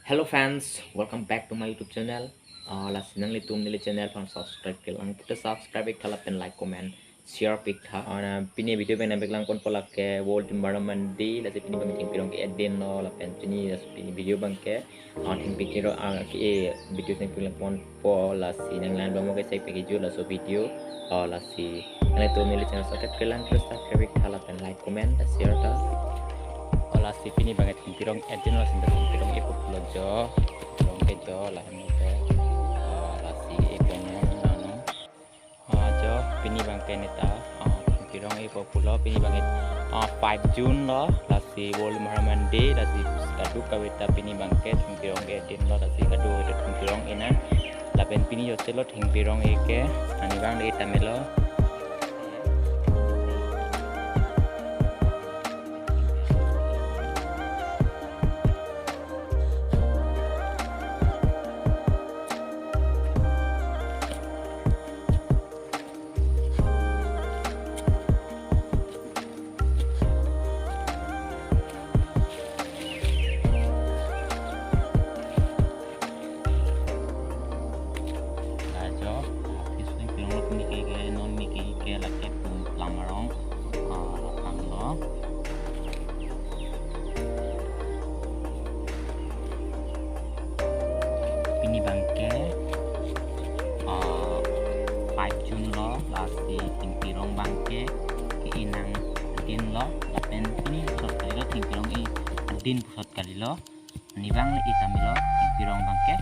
Hello fans, welcome back to my YouTube channel. La sinang litum nili channel fan subscribe ke lang kita subscribe ek thala pen like comment share pik tha ana pini video pen ambek lang kon polak ke world environment day la pini bang ting pirong ke edden no la pen pini pini video bang ke ting pikiro ke video ting pirong pon po la sinang lang domo ke sai peke jo la so video la si nang litum nili channel subscribe ke lang kita subscribe ek thala pen like comment share ta olah si pini banget pirong edin lah sinta pirong ikut lojo pirong kejo lah ke olah si ikonnya nano jo pini bang keneta pirong ipo pulo pini banget 5 June lo lah si World Environment Day lah si kadu kawita pini bangket pirong edin lo lah si kadu pirong ina lah pen pini yo celo pirong eke ani bang de tamelo ini bangke 5 June lo lasi tingpirong bangke ke inang din lo lapen ini pusat kali lo tingpirong i din pusat kali lo ni bang itamilo tingpirong bangke